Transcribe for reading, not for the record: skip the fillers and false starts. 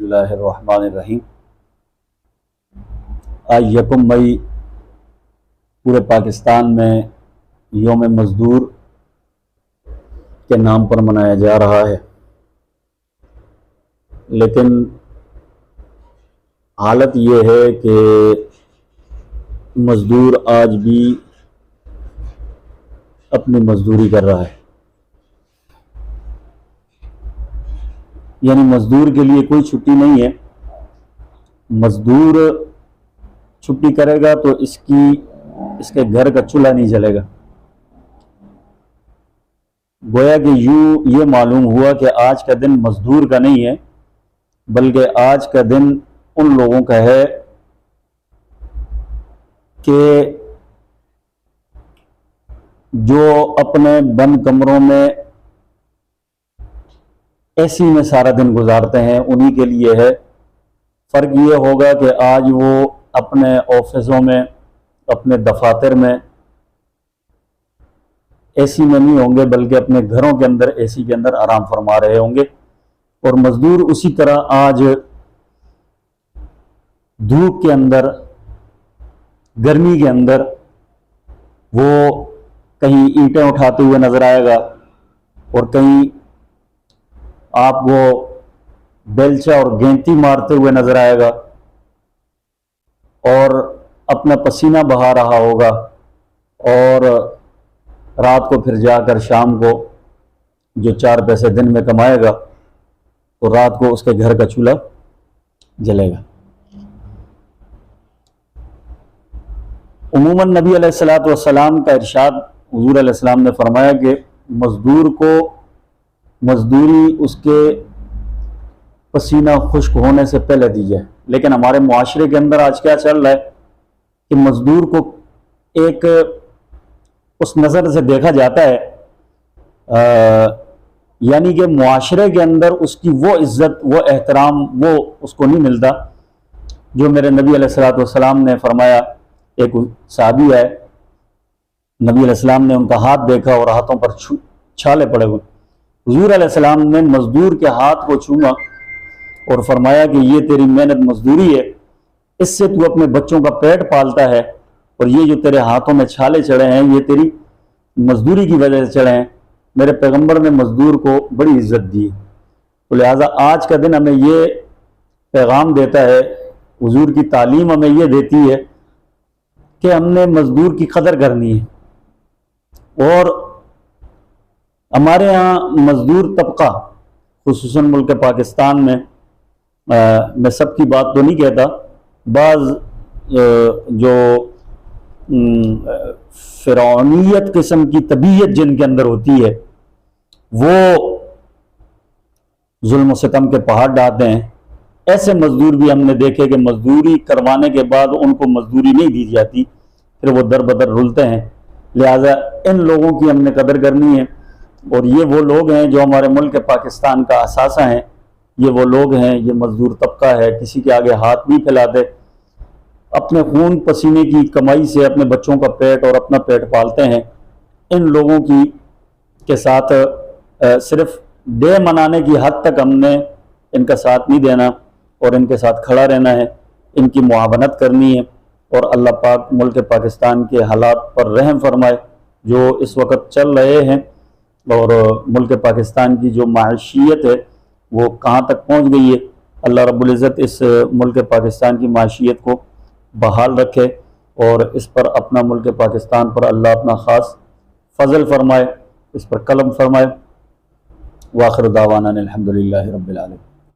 बिस्मिल्लाहिर्रहमानिर्रहीम। आज 1 मई पूरे पाकिस्तान में यौम मज़दूर के नाम पर मनाया जा रहा है, लेकिन हालत ये है कि मज़दूर आज भी अपनी मज़दूरी कर रहा है। यानी मज़दूर के लिए कोई छुट्टी नहीं है। मज़दूर छुट्टी करेगा तो इसके घर का चूल्हा नहीं जलेगा। गोया कि यूं ये मालूम हुआ कि आज का दिन मज़दूर का नहीं है, बल्कि आज का दिन उन लोगों का है कि जो अपने बंद कमरों में एसी में सारा दिन गुजारते हैं, उन्हीं के लिए है। फ़र्क ये होगा कि आज वो अपने ऑफिसों में, अपने दफातर में एसी में नहीं होंगे, बल्कि अपने घरों के अंदर एसी के अंदर आराम फरमा रहे होंगे। और मज़दूर उसी तरह आज धूप के अंदर, गर्मी के अंदर वो कहीं ईंटें उठाते हुए नजर आएगा और कहीं आपको बेलचा और गेंती मारते हुए नजर आएगा और अपना पसीना बहा रहा होगा। और रात को फिर जाकर शाम को जो 4 पैसे दिन में कमाएगा तो रात को उसके घर का चूल्हा जलेगा। उमूमन नबी अलैहिस्सलातु वस्सलाम का इरशाद, हुजूर अलैहिस्सलाम ने फरमाया कि मज़दूर को मज़दूरी उसके पसीना खुश्क होने से पहले दी जाए। लेकिन हमारे मुआशरे के अंदर आज क्या चल रहा है कि मज़दूर को एक उस नज़र से देखा जाता है, यानी कि मुआशरे के अंदर उसकी वो इज़्ज़त, वो एहतराम वो उसको नहीं मिलता जो मेरे नबी अलैहिस्सलातु वस्सलाम ने फरमाया। एक साहबी है, नबी अलैहिस्सलाम ने उनका हाथ देखा और हाथों पर छाले पड़े हुए। हुजूर अलैहिस्सलाम ने मज़दूर के हाथ को छूमा और फरमाया कि ये तेरी मेहनत मजदूरी है, इससे तू अपने बच्चों का पेट पालता है, और ये जो तेरे हाथों में छाले चढ़े हैं ये तेरी मजदूरी की वजह से चढ़े हैं। मेरे पैगंबर ने मजदूर को बड़ी इज्जत दी। तो लिहाजा आज का दिन हमें ये पैगाम देता है, हुजूर की तालीम हमें ये देती है कि हमने मजदूर की कदर करनी है। और हमारे यहाँ मजदूर तबका, खुसूसन मुल्क पाकिस्तान में, मैं सबकी बात तो नहीं कहता, बाज़ जो फ़िरौनियत किस्म की तबीयत जिनके अंदर होती है वो जुल्म सितम के पहाड़ डालते हैं। ऐसे मजदूर भी हमने देखे कि मजदूरी करवाने के बाद उनको मजदूरी नहीं दी जाती, फिर वो दर बदर रुलते हैं। लिहाजा इन लोगों की हमने कदर करनी है। और ये वो लोग हैं जो हमारे मुल्क पाकिस्तान का असासा हैं, ये वो लोग हैं, ये मजदूर तबका है, किसी के आगे हाथ नहीं फैलाते, अपने खून पसीने की कमाई से अपने बच्चों का पेट और अपना पेट पालते हैं। इन लोगों की के साथ सिर्फ डे मनाने की हद तक हमने इनका साथ नहीं देना और इनके साथ खड़ा रहना है, इनकी मुआवनत करनी है। और अल्लाह पाक मुल्क पाकिस्तान के हालात पर रहम फरमाए जो इस वक्त चल रहे हैं, और मुल्क पाकिस्तान की जो माशियत है वो कहाँ तक पहुँच गई है। अल्लाह रब्बुल इज़्ज़त इस मुल्क पाकिस्तान की माशियत को बहाल रखे और इस पर अपना मुल्क पाकिस्तान पर अल्लाह अपना ख़ास फ़ज़ल फरमाए, इस पर कलम फरमाए। वाखिर दावाना अल्हम्दुलिल्लाहि रब्बिल आलमीन।